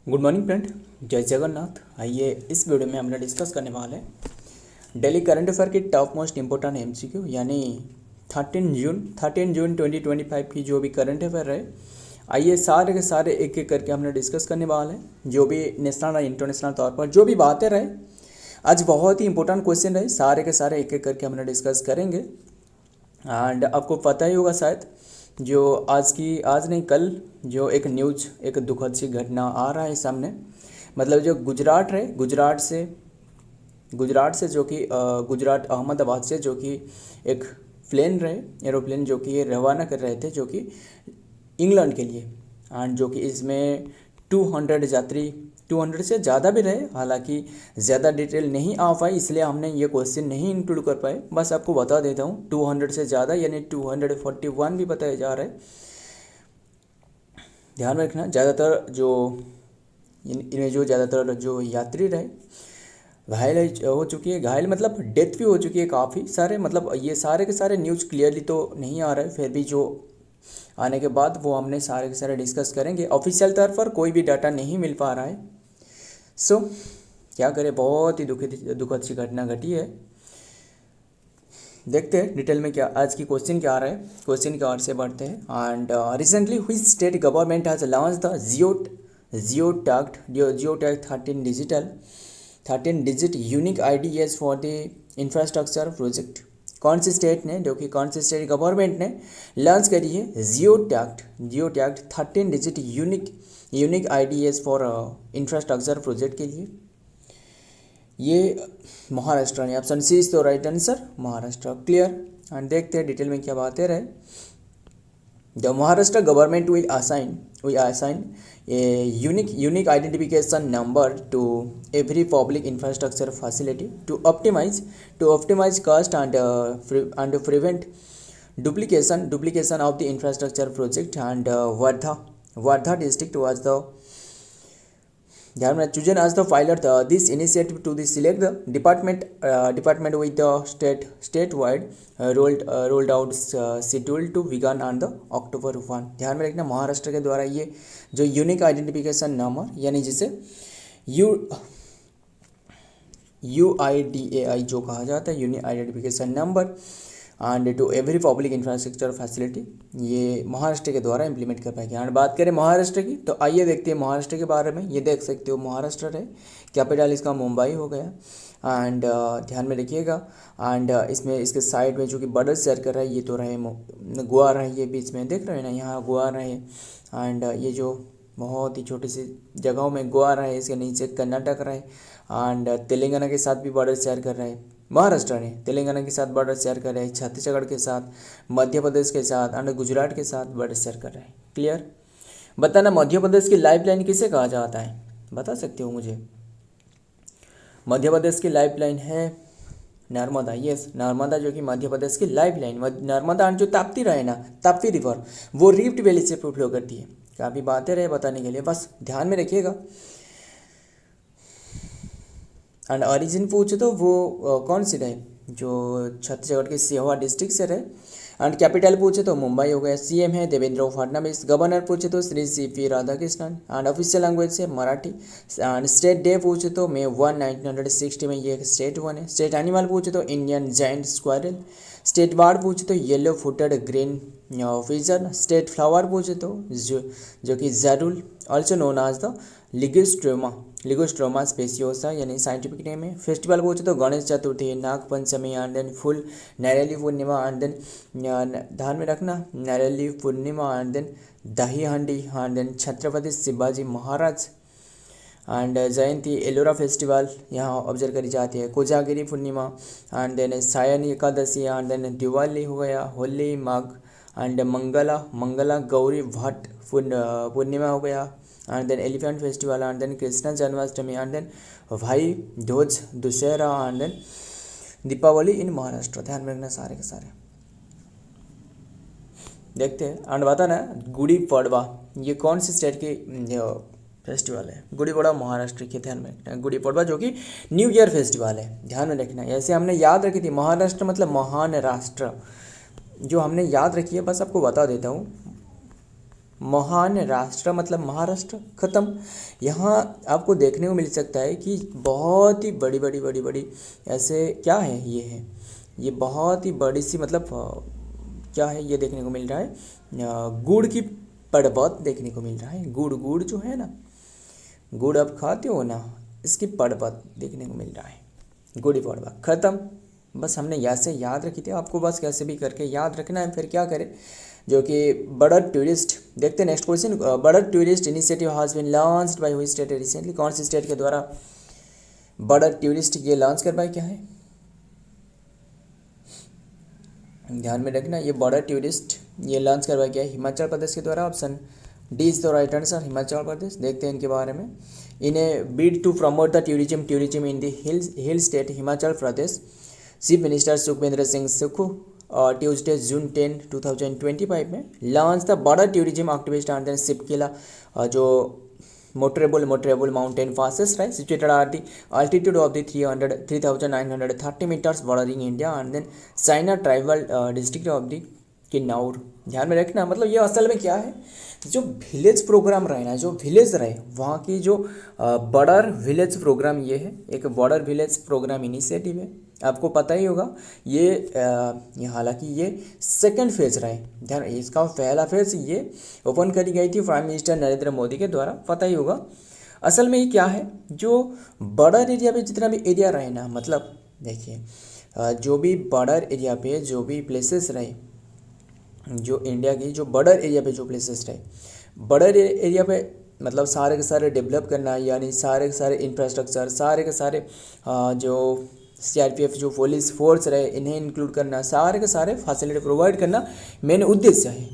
Good morning friend, जय जगन्नाथ। आइए इस वीडियो में हम लोग डिस्कस करने वाले हैं डेली करंट अफेयर की टॉप मोस्ट इंपॉर्टेंट एमसीक्यू यानी 13 जून 2025 की जो भी करंट अफेयर है। आइए सारे के सारे एक एक करके हमने डिस्कस करने वाले हैं। जो भी नेशनल और इंटरनेशनल तौर पर जो भी बातें रहे, आज बहुत ही इंपॉर्टेंट क्वेश्चन रहे, सारे के सारे एक एक करके हमने डिस्कस करेंगे। एंड आपको पता ही होगा शायद, जो आज नहीं कल जो एक न्यूज़, एक दुखद सी घटना आ रहा है सामने। मतलब जो गुजरात से जो कि गुजरात अहमदाबाद से जो कि एक एरोप्लेन जो कि ये रवाना कर रहे थे, जो कि इंग्लैंड के लिए। एंड जो कि इसमें 200 यात्री, 200 से ज़्यादा भी रहे, हालांकि ज़्यादा डिटेल नहीं आ पाई, इसलिए हमने ये क्वेश्चन नहीं इंक्लूड कर पाए। बस आपको बता देता हूँ 200 से ज़्यादा यानी 241 भी बताया जा रहा है। ध्यान में रखना, ज़्यादातर जो यात्री रहे घायल हो चुकी है, घायल मतलब डेथ भी हो चुकी है काफ़ी सारे। मतलब ये सारे के सारे न्यूज़ क्लियरली तो नहीं आ रहा है, फिर भी जो आने के बाद वो हमने सारे के सारे डिस्कस करेंगे। ऑफिशियल तौर पर कोई भी डाटा नहीं मिल पा रहा है। सो क्या करें, बहुत ही दुखद सी घटना घटी है। देखते हैं डिटेल में क्या आज की क्वेश्चन क्या आ रहा है। क्वेश्चन की ओर से बढ़ते हैं। And recently which state government has launch the geo tag 13 digit unique IDs for the infrastructure project. कौन सी स्टेट गवर्नमेंट ने लॉन्च करी है geo tag 13 digit unique IDs for infrastructure project के लिए। ये महाराष्ट्र ने, ऑप्शन सी इज तो right answer, Maharashtra. Clear. And देखते हैं डिटेल में क्या बातें रहे। The Maharashtra government will assign a unique identification number to every public infrastructure facility to optimize cost and prevent duplication of the infrastructure project. And Wardha district was the chosen as the pilot this initiative to select the department with the statewide rolled out schedule to begin on the October 1। ध्यान में रखना, महाराष्ट्र के द्वारा ये जो unique identification number यानी जिसे UIDAI जो कहा जाता है, unique identification number and to every public infrastructure facility, ये महाराष्ट्र के द्वारा इंप्लीमेंट कर पाएंगे। एंड बात करें महाराष्ट्र की, तो आइए देखते हैं महाराष्ट्र के बारे में। ये देख सकते हो महाराष्ट्र है, कैपिटल इसका मुंबई हो गया। एंड ध्यान में रखिएगा। एंड इसमें इसके साइड में जो कि बॉर्डर शेयर कर रहा है, ये तो रहे गोवा रहे, ये बीच में देख रहे हैं ना, यहाँ गोवा रहे। एंड ये जो बहुत ही छोटी सी जगहों में गोवा रहे, इसके नीचे कर्नाटक रहे। एंड तेलंगाना के साथ भी बॉर्डर शेयर कर रहे हैं। महाराष्ट्र ने तेलंगाना के साथ बॉर्डर शेयर कर रहे हैं, छत्तीसगढ़ के साथ, मध्य प्रदेश के साथ एंड गुजरात के साथ बॉर्डर शेयर कर रहे हैं। क्लियर। बताना मध्य प्रदेश की लाइफलाइन किसे कहा जाता है, बता सकते हो मुझे। मध्य प्रदेश की लाइफलाइन है नर्मदा। यस, नर्मदा जो कि मध्य प्रदेश की लाइफलाइन, नर्मदा जो ताप्ती रहे ना, ताप्ती रिवर, वो रिफ्ट वैली से फ्लो करती है। काफ़ी बातें रहे बताने के लिए, बस ध्यान में रखिएगा। एंड ओरिजिन पूछे तो वो कौन सी रहे, जो छत्तीसगढ़ के सिहोर डिस्ट्रिक्ट से रहे। एंड कैपिटल पूछे तो मुंबई हो गया। सीएम है देवेंद्र फडणवीस। गवर्नर पूछे तो Shri CP Radhakrishnan. And official language है मराठी। एंड स्टेट डे पूछे तो May 1, 1960 में ये एक स्टेट वन है। स्टेट एनिमल पूछे तो Indian giant squirrel. State bird पूछे तो yellow footed green pigeon. State flower पूछे तो जो कि Jarul, also known as the Lagerstroemia speciosa यानी साइंटिफिक नेम है। फेस्टिवल पूछे तो गणेश चतुर्थी, नाग पंचमी एंड देन फुल नैरेली पूर्णिमा एंड देन ध्यान में रखना Narali Purnima and then Dahi Handi and then Chhatrapati Shivaji Maharaj and Jayanti Ellora festival यहाँ ऑब्जर्व करी जाती है। कोजागिरी पूर्णिमा एंड देन सायन एकादशी एंड देन दिवाली हो गया, होली, माघ एंड मंगला गौरी भट्ट पूर्णिमा हो गया। And then elephant festival and then Krishna Janmashtami and then भाई ध्वज Dussehra and then Deepawali in Maharashtra. ध्यान में रखना सारे के सारे। देखते हैं एंड बताना गुड़ी पड़वा ये कौन सी स्टेट की फेस्टिवल है। गुड़ी पड़वा महाराष्ट्र के, ध्यान में रखना। गुड़ी पड़वा जो कि न्यू ईयर फेस्टिवल है, ध्यान में रखना। ऐसे हमने याद रखी थी, महाराष्ट्र मतलब महान राष्ट्र, जो हमने याद रखी है, बस आपको बता देता हूँ। महान राष्ट्र मतलब महाराष्ट्र, खत्म। यहाँ आपको देखने को मिल सकता है कि बहुत ही बड़ी बड़ी बड़ी बड़ी ऐसे क्या है, ये बहुत ही बड़ी सी मतलब क्या है ये देखने को मिल रहा है, गुड़ की पर्वत देखने को मिल रहा है। गुड़ गुड़ जो है ना, गुड़ आप खाते हो ना, इसकी पर्वत देखने को मिल रहा है, गुड़ी पड़वा, खत्म। बस हमने ऐसे याद रखी थी, आपको बस कैसे भी करके याद रखना है। फिर क्या करें, जो कि बड़ा टूरिस्ट, देखते हैं नेक्स्ट क्वेश्चन। बड़ा tourist initiative has been launched by which state recently, कौन सी स्टेट के द्वारा बड़ा टूरिस्ट ये लॉन्च करवाया क्या है, ध्यान में रखना। ये बड़ा टूरिस्ट ये लॉन्च करवाया गया है हिमाचल प्रदेश के द्वारा। Option D is the right answer, Himachal Pradesh. देखते हैं इनके बारे में। In a bid to promote the tourism in the hill state Himachal Pradesh, chief minister Sukhvinder Singh Sukhu Tuesday June 10, 2025 में launch the border tourism activist and then Shipkila, जो motorable mountain passes right situated at the altitude of the 3930 meters bordering India and then China tribal district of the Kinnaur. ध्यान में रखना, मतलब ये असल में क्या है, जो विलेज प्रोग्राम रहे ना, जो विलेज रहे वहाँ की जो बॉर्डर विलेज प्रोग्राम, ये है एक बॉर्डर विलेज प्रोग्राम इनिशिएटिव है, आपको पता ही होगा। ये हालांकि ये सेकंड फेज रहे, ध्यान, इसका पहला फेज ये ओपन करी गई थी प्राइम मिनिस्टर नरेंद्र मोदी के द्वारा, पता ही होगा। असल में ये क्या है, जो बॉर्डर एरिया पे जितना भी एरिया रहे ना, मतलब देखिए जो भी बॉर्डर एरिया पे जो भी प्लेसेस रहे, जो इंडिया की जो बॉर्डर एरिया पे जो प्लेसेस रहे, बॉर्डर एरिया पे मतलब सारे के सारे डेवलप करना, यानी सारे के सारे इंफ्रास्ट्रक्चर, सारे के सारे जो सीआरपीएफ जो पुलिस फोर्स रहे इन्हें इंक्लूड करना, सारे के सारे फैसिलिटी प्रोवाइड करना मेन उद्देश्य है,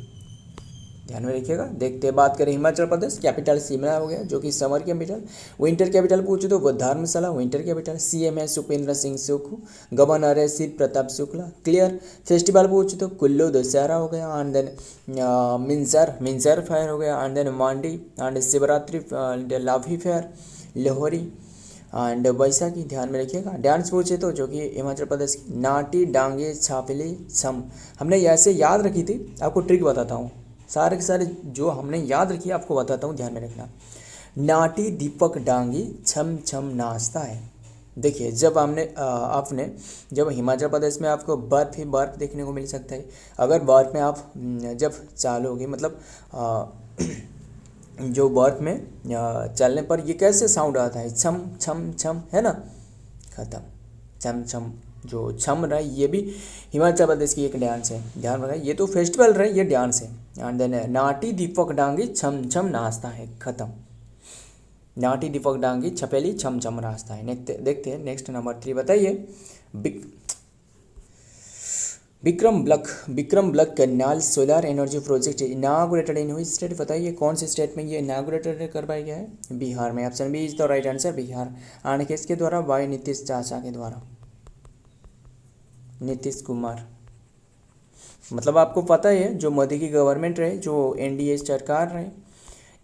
ध्यान में रखिएगा। देखते हैं, बात करें हिमाचल प्रदेश, कैपिटल शिमला हो गया जो कि समर कैपिटल। विंटर कैपिटल पूछे तो वो धर्मशाला विंटर कैपिटल। सीएम है सुखविंदर सिंह सुक्खू, गवर्नर है शिव प्रताप शुक्ला, क्लियर। फेस्टिवल पूछे तो कुल्लू दशहरा हो गया, एंड देन मिंजर फायर हो गया, and then Mandi and Shivratri Lavi fair, Lohri and Baisakhi, ध्यान में रखिएगा। डांस पूछे तो जो कि हिमाचल प्रदेश की नाटी डांगे छापली छम, हमने ऐसे याद रखी थी, आपको ट्रिक बताता हूँ, सारे के सारे जो हमने याद रखी आपको बताता हूँ, ध्यान में रखना। नाटी दीपक डांगी छम छम नाचता है। देखिए जब आपने जब हिमाचल प्रदेश में आपको बर्फ़ ही बर्फ़ देखने को मिल सकता है, अगर बर्फ़ में आप जब चालोगे, मतलब जो बर्फ़ में चलने पर ये कैसे साउंड आता है, छम छम छम, है ना, ख़त्म। छम छम जो छम रहा है ये भी हिमाचल प्रदेश की एक डांस है, ध्यान रखा, ये तो फेस्टिवल रहे, ये डांस है। एंड देन नाटी दीपक डांगी छम छम नाचता है, खत्म। नाटी दीपक डांगी छपेली छम छम नाचता है। देखते हैं नेक्स्ट नंबर 3, बताइए। Vikram block canal solar energy project inaugurated in which state, बताइए कौन से स्टेट में ये इनागुरेटेड करवाया गया है, बिहार में। Option B is the right answer, Bihar. And किसके द्वारा, बाय नीतीश चाचा के द्वारा, नीतीश कुमार। मतलब आपको पता है जो मोदी की गवर्नमेंट रहे, जो एनडीए सरकार रहे,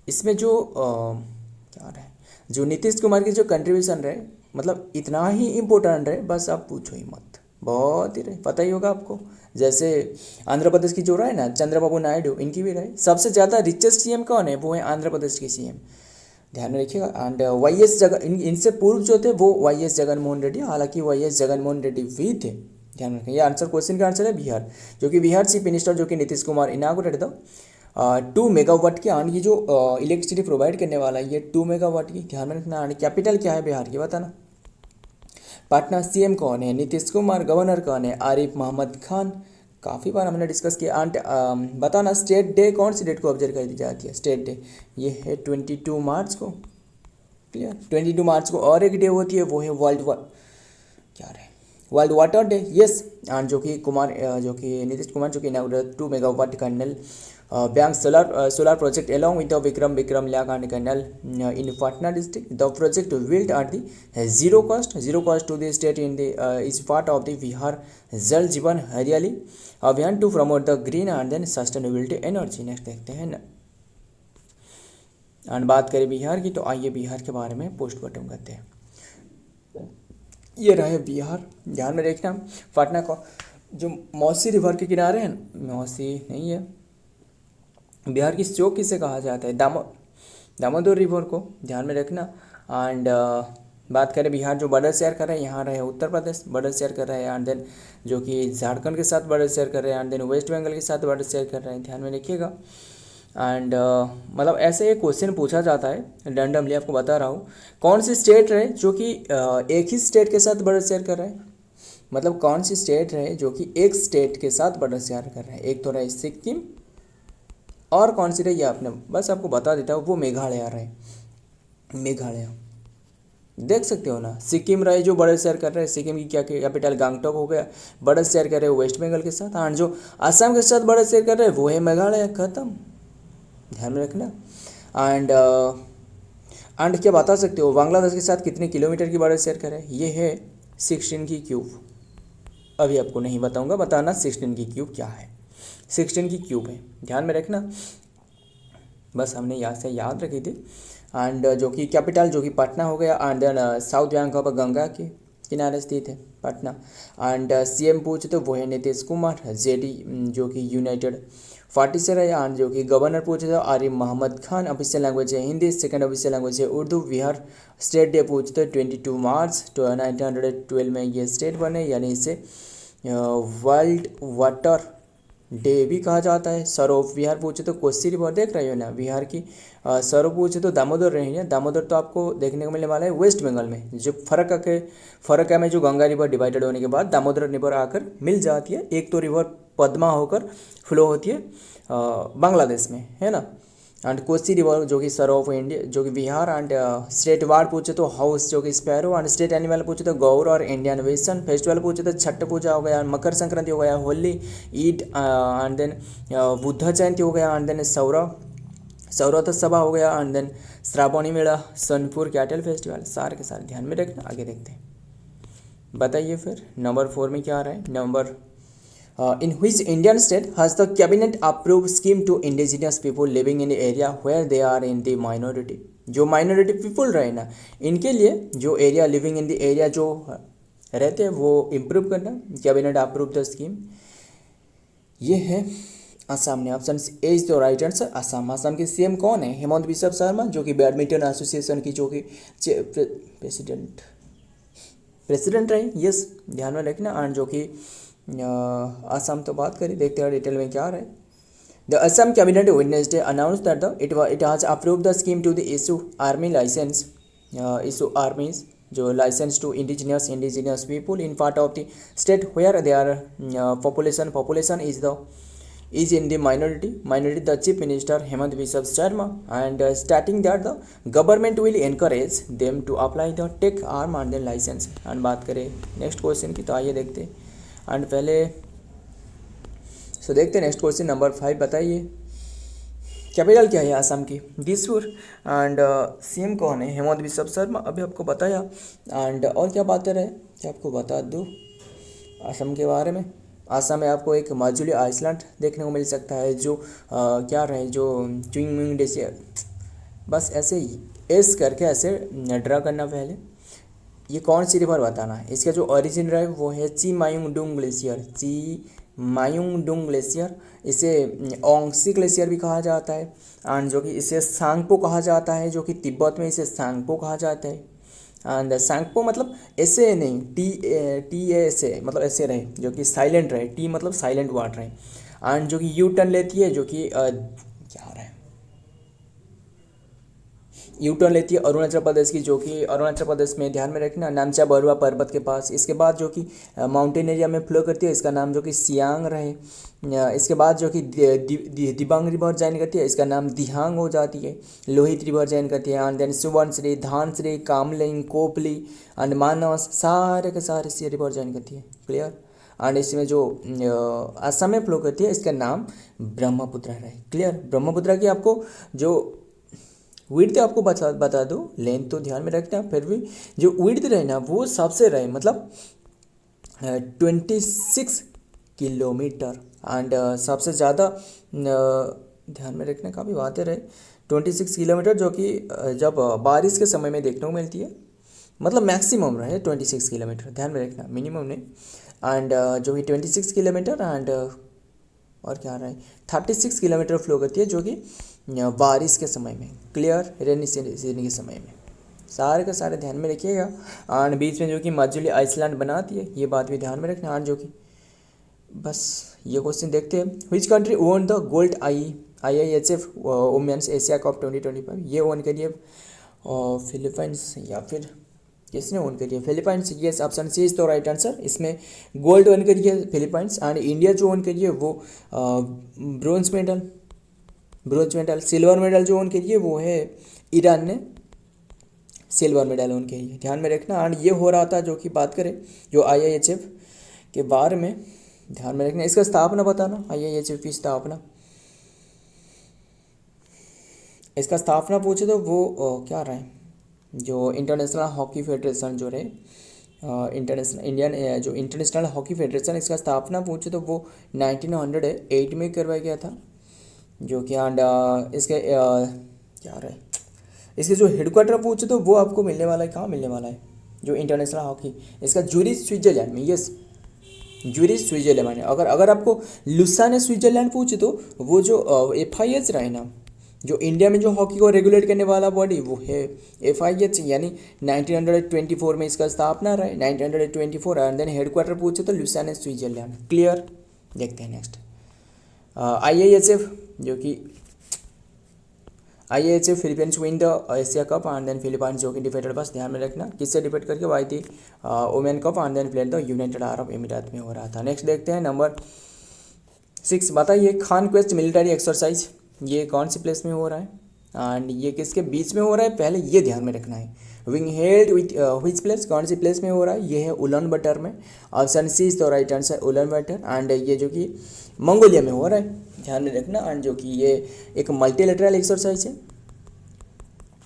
इसमें जो क्या रहे, जो नीतीश कुमार की जो कंट्रीब्यूशन रहे, मतलब इतना ही इम्पोर्टेंट रहे, बस आप पूछो ही मत, बहुत ही रहे, पता ही होगा आपको। जैसे आंध्र प्रदेश की जो रहे ना चंद्रबाबू नायडू, इनकी भी रहे। सबसे ज़्यादा रिचेस्ट सीएम कौन है, वो है आंध्र प्रदेश के सीएम, ध्यान में रखिएगा। एंड वाईएस जगन, इनसे पूर्व जो थे वो वाईएस जगनमोहन रेड्डी, हालांकि वाईएस जगनमोहन रेड्डी भी थे, ध्यान रखें। ये आंसर क्वेश्चन का आंसर है बिहार, जो कि बिहार चीफ मिनिस्टर जो कि Nitish Kumar inaugurate the 2 megawatt की आने की जो इलेक्ट्रिसिटी प्रोवाइड करने वाला है, ये 2 मेगावाट की, ध्यान में रखना। आने कैपिटल क्या है बिहार की, बताना। पटना। सीएम कौन है, नीतीश कुमार। गवर्नर कौन है, आरिफ मोहम्मद खान, काफ़ी बार हमने डिस्कस किया। एंड बताना स्टेट डे कौन सी डेट को ऑब्जर्व कर दी जाती है, स्टेट डे, ये है 22 मार्च को, क्लियर। 22 मार्च को और एक डे होती है, वो है world water day, yes. And जो कि नीतीश कुमार जो कि 2 megawatt canal bank solar project along with the Vikram Lake and canal in Patna district. The project built at the zero cost to the state in the is part of the Bihar Jal Jeevan Haryali अभियान to promote the green and then sustainability energy. Next देखते हैं ना, and बात करें बिहार की, तो आइए बिहार के बारे में पोस्टमार्टम करते हैं। ये रहे बिहार, ध्यान में रखना। पटना को जो मौसी रिवर के किनारे हैं, मौसी नहीं है, बिहार की चौक किसे कहा जाता है? दामोदर रिवर को, ध्यान में रखना। एंड बात करें बिहार जो बॉर्डर शेयर कर रहे हैं, यहाँ रहे उत्तर प्रदेश बॉर्डर शेयर कर रहे हैं, एंड देन जो कि झारखंड के साथ बॉर्डर शेयर कर रहे हैं, एंड देन वेस्ट बंगाल के साथ बॉर्डर शेयर कर रहे हैं, ध्यान में रखिएगा। एंड मतलब ऐसे एक क्वेश्चन पूछा जाता है रैंडमली, आपको बता रहा हूँ, कौन सी स्टेट रहे जो कि एक ही स्टेट के साथ बॉर्डर शेयर कर रहे हैं? मतलब कौन सी स्टेट रहे जो कि एक स्टेट के साथ बॉर्डर शेयर कर रहे हैं? एक तो रहे सिक्किम, और कौन सी रही है आपने बस आपको बता देता हूँ, वो मेघालय रहे। मेघालय देख सकते हो ना, सिक्किम रहे जो बॉर्डर शेयर कर रहे हैं, सिक्किम की क्या कैपिटल गांगटोक हो गया, बॉर्डर शेयर कर रहे हैं वेस्ट बंगाल के साथ, और जो असम के साथ बॉर्डर शेयर कर रहे हैं वो है मेघालय, खत्म, ध्यान में रखना। एंड क्या बता सकते हो बांग्लादेश के साथ कितने किलोमीटर की बॉर्डर शेयर करें? ये है 16 की क्यूब। अभी आपको नहीं बताऊंगा, बताना 16 की क्यूब क्या है। 16 की क्यूब है, ध्यान में रखना, बस हमने यहाँ से याद रखी थी। एंड जो कि कैपिटल जो कि पटना हो गया, and then south bank of Ganga के किनारे स्थित है पटना। एंड सीएम पूछे तो वो है नीतीश कुमार, जेडी जो कि यूनाइटेड पार्टी से रहे। एंड जो कि गवर्नर पूछे तो आरिफ मोहम्मद खान, ऑफिशियल लैंग्वेज है हिंदी, सेकंड ऑफिशियल लैंग्वेज है उर्दू। बिहार स्टेट डे पूछे तो 22 मार्च 1912 में ये स्टेट बने, यानी इसे वर्ल्ड वाटर डे भी कहा जाता है। सरोवर बिहार पूछे तो कोसी रिवर देख रहे हो ना, बिहार की सरोवर पूछे तो दामोदर रही है। दामोदर तो आपको देखने को मिलने वाला है वेस्ट बंगाल में, जो फर्क है में जो गंगा रिवर डिवाइडेड होने के बाद दामोदर रिवर आकर मिल जाती है। एक तो रिवर पद्मा होकर फ्लो होती है बांग्लादेश में, है ना। एंड कोसी रिवर जो कि सर ऑफ इंडिया जो कि बिहार। एंड स्टेट वार्ड पूछे तो हाउस जो कि स्पैरो। एंड स्टेट एनिमल पूछे तो गौर और इंडियन वेसन। फेस्टिवल पूछे तो छठ पूजा हो गया, मकर संक्रांति हो गया, होली, ईद, एंड देन बुद्ध जयंती हो गया, एंड देन सौरथ सभा हो गया, and then Shravani Mela, Sonepur cattle festival, सारे के सारे ध्यान में रखना। आगे देखते हैं, बताइए फिर नंबर 4 में क्या आ रहा है। Number in which Indian state has the cabinet approved scheme to indigenous people living in the area where they are in the minority? जो माइनॉरिटी पीपल रहे ना, इनके लिए जो area living in the area जो रहते हैं वो इम्प्रूव करना, कैबिनेट अप्रूव द स्कीम। ये है असम ने, option A is the right answer Assam. Assam के सीएम कौन है? हेमंत बिश्व शर्मा, जो कि बैडमिंटन एसोसिएशन की जो कि प्रेसिडेंट रहे, यस, ध्यान में रखना। एंड जो कि असम तो बात करी, देखते हैं डिटेल में क्या रहे। The Assam cabinet Wednesday announce that the it has approved the scheme to the issue arms licence, issue arms जो licence to indigenous people in part of the state where they are population is in the minority. The chief minister Hemant Biswa Sharma and stating that the government will encourage them to apply the take arm and then license। and बात करें next question की, तो आइए देखते हैं। And पहले देखते हैं नेक्स्ट क्वेश्चन नंबर 5, बताइए कैपिटल क्या है असम की? दिसपुर। एंड सीएम कौन है? हेमंत बिश्व शर्मा, अभी आपको बताया। एंड और क्या बातें रहे, क्या आपको बता दूँ असम के बारे में? असम में आपको एक माजुली आइसलैंड देखने को मिल सकता है, जो क्या रहे, जो च्विंगमिंग ग्लेशियर, बस ऐसे ही एस करके ऐसे ड्रा करना। पहले ये कौन सी रिवर बताना है। इसका जो ओरिजिन रहा है वो है चिमायुंगडुंग ग्लेशियर। इसे ओंगसी ग्लेशियर भी कहा जाता है, एंड जो कि इसे सांगपो कहा जाता है, जो कि तिब्बत में इसे सांगपो कहा जाता है। एंड सांगपो मतलब ऐसे नहीं, टी ए ऐसे मतलब ऐसे रहे, जो कि साइलेंट रहे, टी मतलब साइलेंट वर्ड रहे। एंड जो कि यू टर्न लेती है, जो कि क्या रहा है, यू टर्न लेती है अरुणाचल प्रदेश की, जो कि अरुणाचल प्रदेश में, ध्यान में रखना, नामचा बरुआ पर्वत के पास। इसके बाद जो कि माउंटेन एरिया में फ्लो करती है, इसका नाम जो कि सियांग रहे। इसके बाद जो कि दिबांग रिवर जॉइन करती है, इसका नाम दिहांग हो जाती है। लोहित रिवर जॉइन करती है। And then Subansiri, धानश्री, कामलिंग, Kopili and मानस, सारे के सारे सी रिवर जॉइन करती है, क्लियर। एंड इसमें जो असम में फ्लो करती है, इसका नाम ब्रह्मपुत्र रहे, क्लियर। ब्रह्मपुत्र की आपको जो विड्थ आपको बता दो, लेंथ तो ध्यान में रखना, फिर भी जो विड्थ रहे ना वो सबसे रहे, मतलब 26 किलोमीटर। एंड सबसे ज़्यादा ध्यान में रखने का भी बातें रहे, 26 किलोमीटर, जो कि जब बारिश के समय में देखने को मिलती है, मतलब मैक्सिमम रहे 26 किलोमीटर, ध्यान में रखना, मिनिमम नहीं। एंड जो कि 26 किलोमीटर। एंड और क्या आ रहा है 36 किलोमीटर फ्लो करती है, जो कि बारिश के समय में, क्लियर, रेनी सीजन के समय में। सारे का सारे ध्यान में रखिएगा। और बीच में जो कि मजुली आइसलैंड बनाती है, ये बात भी ध्यान में रखना। और जो कि बस ये क्वेश्चन देखते हैं, which country won the gold IIHF women's Asia cup 2025, ये ओन करिए फिलीपींस या फिर किसने ओन करिए, Philippines. Yes, option C is तो राइट आंसर। इसमें गोल्ड ओन करिए फिलीपींस, एंड इंडिया जो ओन करिए वो ब्रोंज मेडल, सिल्वर मेडल जो ओन करिए वो है ईरान ने सिल्वर मेडल ओन करिए, ध्यान में रखना। एंड ये हो रहा था, जो कि बात करें जो IIHF के बारे में, ध्यान में रखना। इसका स्थापना बताना, IIHF की स्थापना, इसका स्थापना पूछे तो वो क्या रहा है, जो इंटरनेशनल हॉकी फेडरेशन जो रहे, इंटरनेशनल हॉकी फेडरेशन, इसका स्थापना पूछे तो वो 1908 में करवाया गया था, जो कि इसके क्या रहा है, इसके जो हेडक्वार्टर पूछे तो वो आपको मिलने वाला है, कहाँ मिलने वाला है, जो इंटरनेशनल हॉकी, इसका ज्यूरिच स्विट्जरलैंड में। यस, ज्यूरिच स्विट्जरलैंड में। अगर आपको लुसाने स्विट्जरलैंड पूछे तो वो जो FIH रहे ना, जो इंडिया में जो हॉकी को रेगुलेट करने वाला बॉडी, वो है FIH, यानी 1924 में इसका स्थापना रहा है, 1924। एंड देन हेडक्वार्टर पूछे तो लुसाने स्विट्जरलैंड, क्लियर। देखते हैं नेक्स्ट, IIHF, जो कि IIHF Philippines win the Asia cup, and then Philippines जो कि डिफेटेड, बस ध्यान में रखना किससे डिफेट करके, वाई थी women cup, and then played the United Arab Emirate में हो रहा था। नेक्स्ट देखते हैं नंबर 6, बताइए कॉन्क्वेस्ट मिलिट्री एक्सरसाइज ये कौन सी प्लेस में हो रहा है, एंड ये किसके बीच में हो रहा है, पहले ये ध्यान में रखना है। Wing held with which place, कौन सी प्लेस में हो रहा है, ये है उलन बटर में, option C is the right answer, Ulaanbaatar. And ये जो कि मंगोलिया में हो रहा है, ध्यान में रखना। एंड जो कि ये एक मल्टीलेटरल एक्सरसाइज है,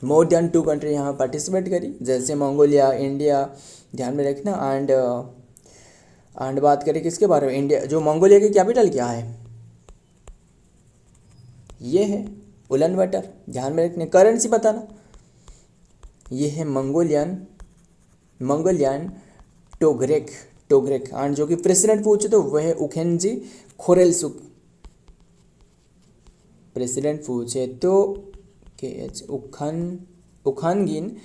मोर देन 2 कंट्री यहाँ पार्टिसिपेट करी, जैसे मंगोलिया, इंडिया, ध्यान में रखना। एंड बात करें किसके बारे में, इंडिया, जो मंगोलिया की कैपिटल क्या है, ये है उलन बटर, ध्यान में रखने। करेंसी बताना, ये है मंगोलियन टोग्रेक। एंड जो कि प्रेसिडेंट पूछे तो वह है उखेनजी खोरेलसुक, प्रेसिडेंट पूछे तो उखानगिन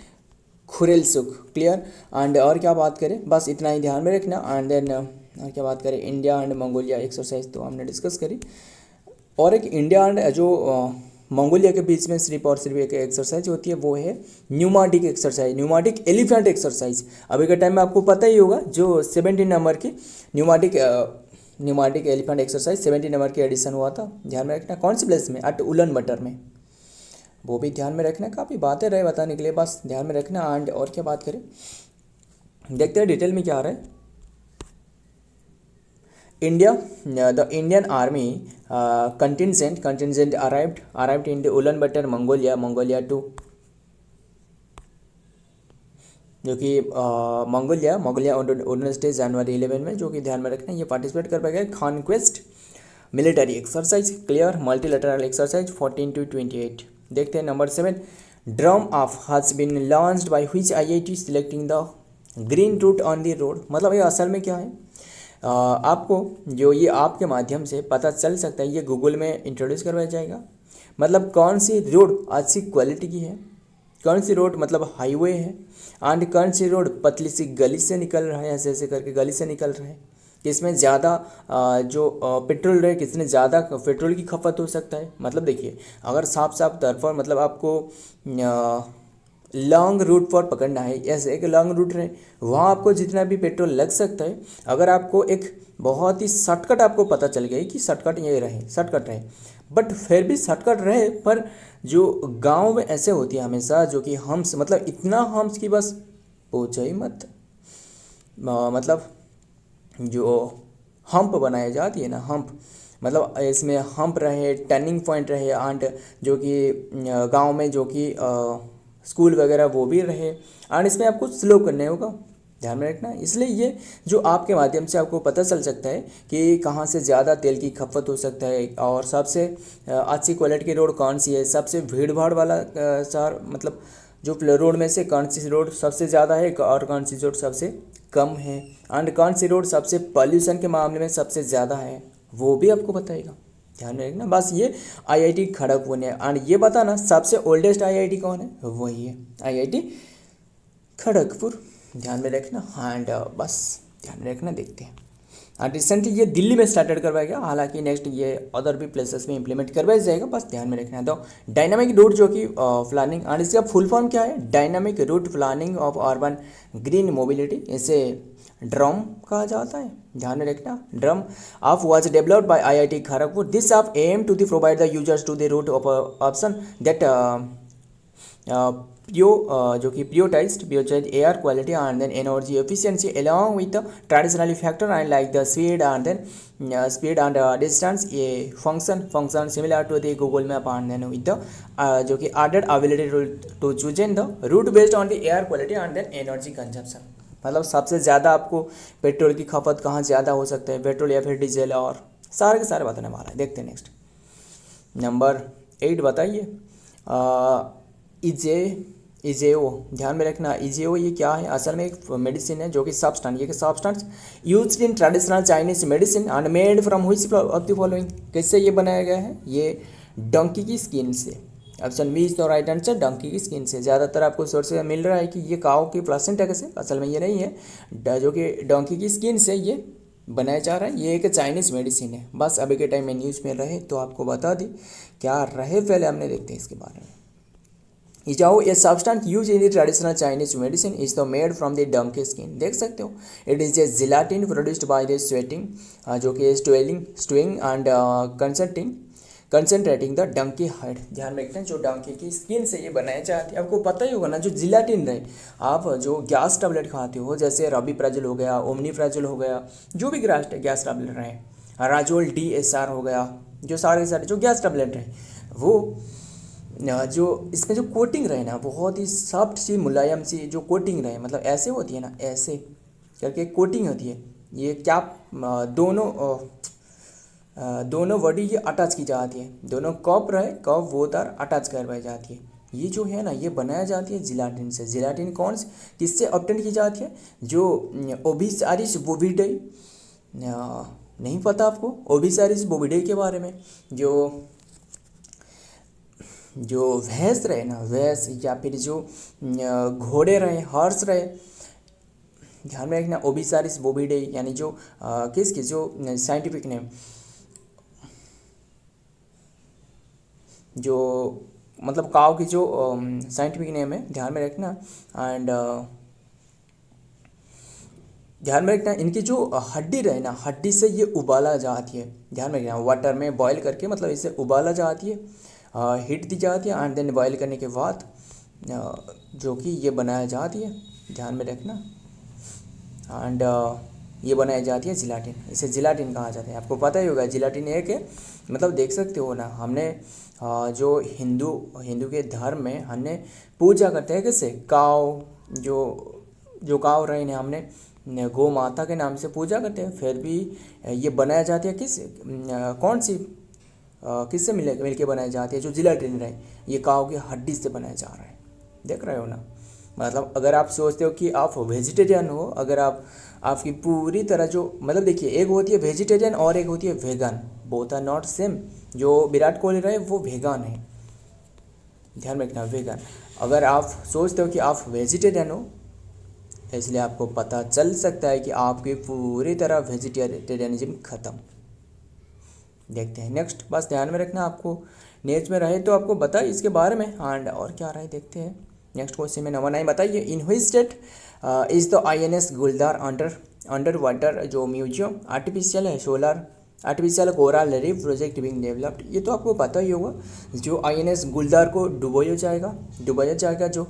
खुरेलसुक, क्लियर। एंड और क्या बात करें, बस इतना ही ध्यान में रखना। एंड देन और क्या बात करें, इंडिया एंड मंगोलिया एक्सरसाइज तो हमने डिस्कस करी, और एक इंडिया एंड जो मंगोलिया के बीच में सिर्फ और सिर्फ एक एक्सरसाइज होती है, वो है न्यूमाटिक एक्सरसाइज, न्यूमाटिक एलिफेंट एक्सरसाइज। अभी के टाइम में आपको पता ही होगा, जो 17 नंबर की न्यूमाटिक एलिफेंट एक्सरसाइज 17 नंबर की एडिशन हुआ था, ध्यान में रखना। कौन सी प्लेस में, एट उलन बटर में, वो भी ध्यान में रखना। काफ़ी बातें रहे बताने के लिए, बस ध्यान में रखना। एंड और क्या बात करें, देखते हैं डिटेल में क्या आ रहा है। India, the Indian Army contingent arrived in the Ulaanbaatar, Mongolia to, जो कि मंगोलिया 19 जनवरी 11 में, जो कि ध्यान में रखना, ये पार्टिसिपेट कर पाएगा conquest military exercise, clear, multilateral exercise 14 to 28। देखते हैं number 7, DRUM app has been launched by which IIT selecting the green route on the road, मतलब ये असल में क्या है, आपको जो ये आपके माध्यम से पता चल सकता है, ये गूगल में इंट्रोड्यूस करवाया जाएगा। मतलब कौन सी रोड अच्छी क्वालिटी की है, कौन सी रोड मतलब हाईवे है, एंड कौन सी रोड पतली सी गली से निकल रहा है, ऐसे ऐसे करके गली से निकल रहा है, किसमें ज़्यादा जो पेट्रोल रहे, किसमें ज़्यादा पेट्रोल की खपत हो सकता है। मतलब देखिए, अगर साफ साफ तौर पर मतलब आपको लॉन्ग रूट पर पकड़ना है, ऐसे एक लॉन्ग रूट रहे, वहाँ आपको जितना भी पेट्रोल लग सकता है, अगर आपको एक बहुत ही शॉर्टकट आपको पता चल गया कि शॉर्टकट ये रहे, शॉर्टकट रहे, बट फिर भी शॉर्टकट रहे, पर जो गांव में ऐसे होती है हमेशा, जो कि हम्स, मतलब इतना हम्स की बस पूछो ही मत, मतलब जो हम्प बनाई जाती है ना, हम्प, मतलब इसमें हम्प रहे, टर्निंग पॉइंट रहे, एंड जो कि गांव में जो कि स्कूल वगैरह वो भी रहे, एंड इसमें आपको स्लो करने होगा, ध्यान में रखना। इसलिए ये जो आपके माध्यम से आपको पता चल सकता है कि कहाँ से ज़्यादा तेल की खपत हो सकता है, और सबसे अच्छी क्वालिटी की रोड कौन सी है, सबसे भीड़ भाड़ वाला शहर, मतलब जो रोड में से कौन सी रोड सबसे ज़्यादा है और कौन सी रोड सबसे कम है, एंड कौन सी रोड सबसे पॉल्यूशन के मामले में सबसे ज़्यादा है, वो भी आपको बताएगा, ध्यान में रखना। बस ये आईआईटी खड़गपुर ने, एंड ये बताना सबसे ओल्डेस्ट आईआईटी कौन है, वही है आईआईटी खड़गपुर, ध्यान में रखना। एंड बस ध्यान में रखना, देखते हैं। हाँ, रिसेंटली ये दिल्ली में स्टार्टेड करवाया गया, हालांकि नेक्स्ट ये अदर भी प्लेसेस में इंप्लीमेंट करवाया जाएगा, बस ध्यान में रखना है। तो डायनामिक रूट जो कि प्लानिंग, और इसका फुल फॉर्म क्या है, dynamic route planning of urban green mobility, इसे ड्रम कहा जाता है, ध्यान में रखना। DRUM app was developed by IIT Kharagpur. This app aim to the provide the users to the route of option that जो कि prioritize air quality and then energy efficiency along with the traditional factor and like the speed and then speed and distance, a function similar to the Google Map and then with the जो कि added ability to choose the route based on the air quality and then energy consumption। मतलब सबसे ज़्यादा आपको petrol की खपत कहाँ ज़्यादा हो सकता है, पेट्रोल या फिर डीजल, और सारे के सारे बताने वाला है। देखते हैं नेक्स्ट नंबर 8 बताइए। इजेओ, ध्यान में रखना। इजेओ ये क्या है, असल में एक मेडिसिन है जो कि सब्सटेंस, ये substance used in traditional Chinese medicine and made from which of the following, किससे ये बनाया गया है, ये डंकी की स्किन से। Option B is the right answer, donkey की स्किन से। ज़्यादातर आपको सोर्स से मिल रहा है कि ये काऊ की प्लासेंटा से, असल में ये नहीं है, जो कि डंकी की स्किन से ये बनाया जा रहा है। ये एक चाइनीज़ मेडिसिन है। बस अभी के टाइम में न्यूज़ में रहे तो आपको बता दी, क्या रहे पहले हमने देखते हैं इसके बारे में। Ejiao a substance use in the traditional Chinese medicine is the made from the donkey skin, देख सकते हो। It is a gelatin produced by the sweating, जो कि stewing and concentrating the donkey hide, ध्यान में रखते हैं। जो डंकी की स्किन से ये बनाया जाती है, आपको पता ही होगा ना, जो जिलाटिन रहे, आप जो गैस टैबलेट खाते हो, जैसे रबीप्राजल हो गया, ओमनीप्राजल हो गया, जो भी गैस टैबलेट रहे, राजोल DSR हो गया, जो सारे जो गैस टैबलेट रहे, वो जो इसमें जो कोटिंग रहे ना, बहुत ही सॉफ्ट सी मुलायम सी जो कोटिंग रहे, मतलब ऐसे होती है ना, ऐसे करके कोटिंग होती है। ये क्या दोनों बॉडी ये अटैच की जाती है, दोनों कप रहे, कप वो तार अटैच करवाई जाती है। ये जो है ना, ये बनाया जाती है जिलाटिन से। जिलाटिन कौन से किससे ऑब्टेन की जाती है, जो ओबिसारिस बोविडाई, नहीं पता आपको ओबिसारिस बोविडाई के बारे में, जो भैंस रहे ना, भैंस या फिर जो घोड़े रहे, हॉर्स रहे, ध्यान में रखना। ओबिसारिस बोविडाई यानी जो किसकी जो साइंटिफिक नेम, जो मतलब काव की जो साइंटिफिक नेम है, ध्यान में रखना। एंड ध्यान में रखना, इनकी जो हड्डी रहे ना, हड्डी से ये उबाला जाती है, ध्यान में रखना। वाटर में बॉईल करके, मतलब इसे उबाला जाती है, हीट दी जाती है, एंड देन बॉईल करने के बाद जो कि ये बनाया जाती है, ध्यान में रखना। एंड ये बनाई जाती है जिलाटिन, इसे जिलाटिन कहा जाता है। आपको पता ही होगा जिलाटिन एक है, मतलब देख सकते हो ना, हमने जो हिंदू के धर्म में हमने पूजा करते हैं किससे, काव, जो काव रहे हैं, हमने गौ माता के नाम से पूजा करते हैं, फिर भी ये बनाया जाती है कौन सी किससे मिल के बनाई जाती है, जो जिलाटिन रहे, ये काव की हड्डी से बनाया जा रहा है, देख रहे हो ना। मतलब अगर आप सोचते हो कि आप वेजिटेरियन हो, अगर आपकी पूरी तरह जो, मतलब देखिए, एक होती है वेजिटेरियन और एक होती है vegan, both are not same. जो विराट कोहली रहे वो वेगन है, ध्यान में रखना, वेगन। अगर आप सोचते हो कि आप वेजिटेरियन हो, इसलिए आपको पता चल सकता है कि आपकी पूरी तरह वेजिटेरियनिज्म खत्म। देखते हैं नेक्स्ट, बस ध्यान में रखना, आपको नेक्स्ट में रहे तो आपको बता इसके बारे में। एंड और क्या रहे देखते हैं नेक्स्ट क्वेश्चन में। नंबर 9 बताइए, in which state is the INS गुलदार अंडर वाटर जो म्यूजियम आर्टिफिशियल है solar artificial coral reef project being developed, ये तो आपको पता ही होगा। जो INS गुलदार को डुबोया जाएगा जो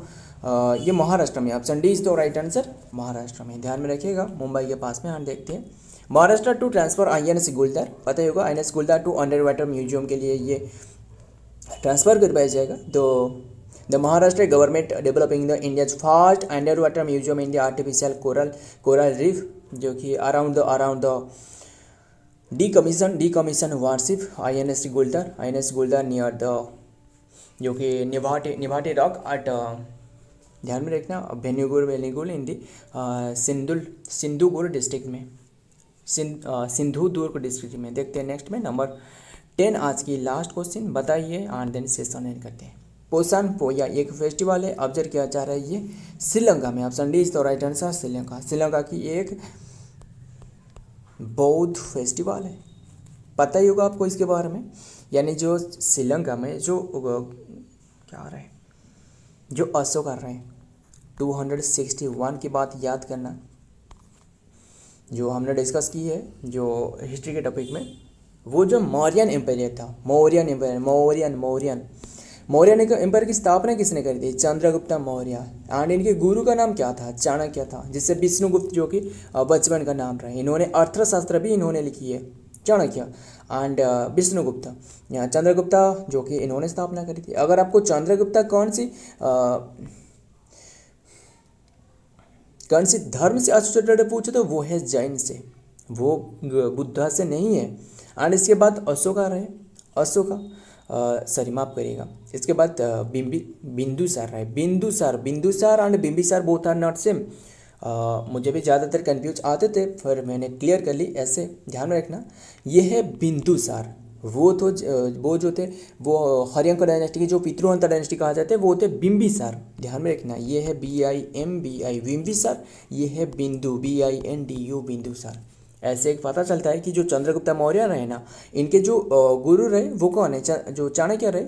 ये महाराष्ट्र में, option D is the right answer, Maharashtra में, ध्यान में रखिएगा, मुंबई के पास में। हम देखते हैं महाराष्ट्र टू ट्रांसफर INS गुलदार, पता ही होगा INS गुलदार टू अंडर वाटर म्यूजियम के लिए ये ट्रांसफ़र करवाया जाएगा। तो the Maharashtra government developing the India's first under water museum in the artificial coral reef, जो कि around the decommission warship INS गुलदार नियर द, जो कि निभाटे रॉक एट, ध्यान में रखना, बेनीगुल इन दी सिंधुगुर डिस्ट्रिक्ट में, सिंधु दुर्ग डिस्ट्रिक्ट में। देखते हैं नेक्स्ट में नंबर 10 आज की लास्ट क्वेश्चन, बताइए एंड देन सेशन एंड करते हैं। पोषण पोया एक फेस्टिवल है, ऑब्जर्व किया जा रहा है ये श्रीलंका में। Option D is the right answer, Sri Lanka. Sri Lanka की एक बौद्ध फेस्टिवल है, पता ही होगा आपको इसके बारे में। यानी जो श्रीलंका में जो क्या आ रहा है, जो अशोक कर रहे हैं 261 की बात याद करना, जो हमने डिस्कस की है जो हिस्ट्री के टॉपिक में। वो जो मौर्यन एम्पायर था, मौर्यन एम्पायर, मौर्यन एम्पायर की स्थापना किसने करी थी? चंद्रगुप्त मौर्य। एंड इनके गुरु का नाम क्या था? चाणक्य था, जिससे विष्णुगुप्त जो कि बचपन का नाम रहा है। इन्होंने अर्थशास्त्र भी इन्होंने लिखी है, चाणक्य एंड विष्णुगुप्त। चंद्रगुप्ता जो कि इन्होंने स्थापना करी थी। अगर आपको चंद्रगुप्ता कौन सी धर्म से एसोसिएटेड पूछे तो वो है जैन से, वो बुद्धा से नहीं है। एंड इसके बाद अशोका रहे, सॉरी माफ करिएगा, इसके बाद बिंदुसार रहे, Bindusara and Bimbisara both are not same. मुझे भी ज़्यादातर कंफ्यूज आते थे, फिर मैंने क्लियर कर ली। ऐसे ध्यान में रखना, ये है बिंदुसार। वो जो थे वो हरियंक डायनेस्टी की जो पितृहंता डायनेस्टी कहा जाता है, वो थे बिंबिसार। ध्यान में रखना, ये है BIMBI बिंबिसार, ये है बिंदु BINDU बिंदुसार। ऐसे एक पता चलता है कि जो चंद्रगुप्त मौर्य रहे ना, इनके जो गुरु रहे वो कौन है? जो चाणक्य रहे।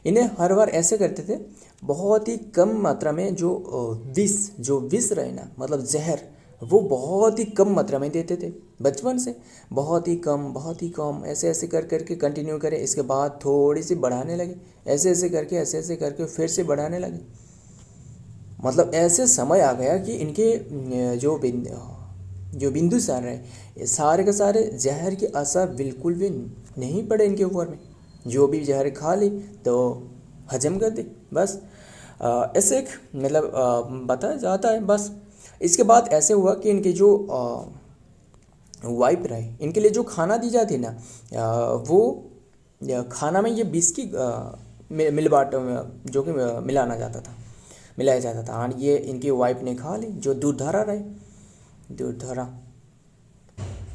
इन्हें हर बार ऐसे करते थे, बहुत ही कम मात्रा में जो विष रहे ना, मतलब जहर, वो बहुत ही कम मात्रा में देते थे बचपन से, बहुत ही कम, ऐसे ऐसे करके कंटिन्यू करें। इसके बाद थोड़ी सी बढ़ाने लगे, ऐसे ऐसे करके फिर से बढ़ाने लगे। मतलब ऐसे समय आ गया कि इनके जो बिंदुसार है, ये सारे के सारे जहर के असर बिल्कुल भी नहीं पड़े इनके ऊपर में। जो भी जहर खा ली तो हजम कर दी, बस ऐसे एक मतलब बताया जाता है बस। इसके बाद ऐसे हुआ कि इनके जो वाइफ रहे, इनके लिए जो खाना दी जाती ना, वो खाना में ये विष की मिलबाट जो कि मिलाया जाता था। और ये इनकी वाइफ ने खा ली। जो दूधधारा रहे,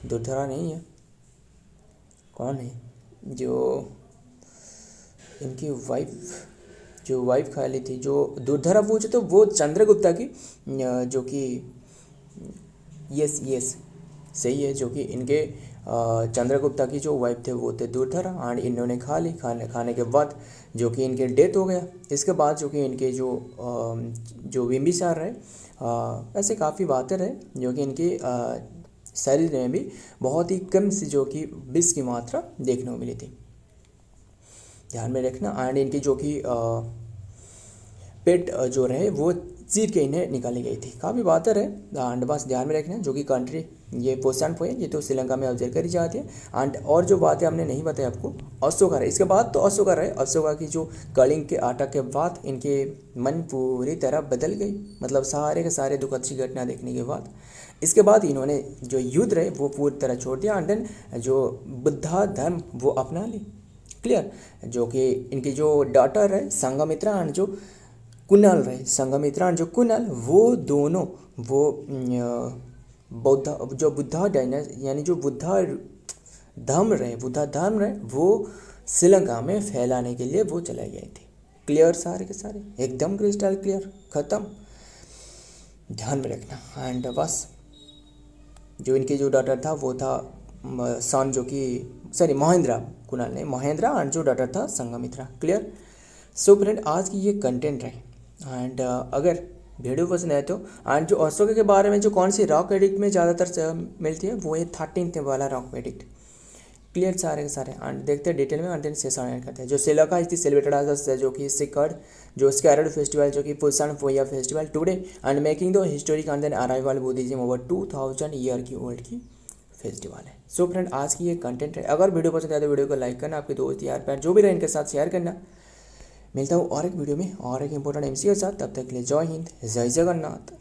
दूधधारा नहीं है, कौन है? जो इनकी वाइफ खा ली थी, जो दूधधारा पूछे तो वो चंद्रगुप्ता की जो कि यस सही है, जो कि इनके चंद्रगुप्ता की जो वाइफ थे वो थे दूधधारा। और इन्होंने खा ली। खाने के बाद जो कि इनके डेथ हो गया। इसके बाद जो कि इनके जो बिंबिसार रहे, ऐसे काफ़ी बातें रहे जो कि इनके शरीर में भी बहुत ही कम सी जो कि विष की मात्रा देखने को मिली थी। ध्यान में रखना। एंड इनकी जो कि पेट जो रहे वो चीर के इन्हें निकाली गई थी। काफ़ी बातें रहे। एंड बस ध्यान में रखना, जो कि कंट्री ये पोषण है, ये तो श्रीलंका में ऑब्जर्व करी जाती है। एंड और जो बातें हमने नहीं बताई आपको, अशोका रहे। इसके बाद तो अशोका रहे, अशोका की जो कलिंग के आटा के बाद इनके मन पूरी तरह बदल गई, मतलब सारे के सारे दुखद सी घटना देखने के बाद। इसके बाद इन्होंने जो युद्ध रहे वो पूरी तरह छोड़ दिया। एंड देन जो बुद्धा धर्म वो अपना ली। क्लियर? जो कि इनकी जो डॉटर है संघमित्रा एंड जो कुणाल रहे, संघमित्रा एंड जो कुणाल, वो दोनों वो बुद्धा डायनेस्टी यानी जो बुद्धा धर्म रहे वो श्रीलंका में फैलाने के लिए वो चले गए थे। क्लियर? सारे के सारे एकदम क्रिस्टल क्लियर, खत्म। ध्यान में रखना। एंड बस जो इनके जो डॉटर था वो था सन, जो कि सॉरी महेंद्रा, कुणाल ने महेंद्रा, एंड जो डॉटर था संघमित्रा। क्लियर? सो फ्रेंड, आज की ये कंटेंट रहे। एंड अगर वीडियो पसंद आए तो, एंड जो अशोक के बारे में जो कौन सी रॉक एडिक्ट में ज़्यादातर मिलती है वो है 13th वाला रॉक एडिक्ट। क्लियर? सारे के सारे। एंड देखते हैं डिटेल में, एंड देन सेशन एंड करते हैं। जो श्रीलंका इज सेलिब्रेटेड एज जो कि सिकर्ड जो स्कैरड फेस्टिवल, जो कि Poson Poya festival today and making the historic and then arrival Buddhism over 2000 year की ओल्ड की फेस्टिवल है। सो फ्रेंड, आज की ये कंटेंट है। अगर वीडियो पसंद आए तो वीडियो को लाइक करना, आपके दोस्त यार पैर जो भी रहे इनके साथ शेयर करना। मिलता हूँ और एक वीडियो में और एक इंपॉर्टेंट MC के साथ। तब तक के लिए जय हिंद, जय जगन्नाथ।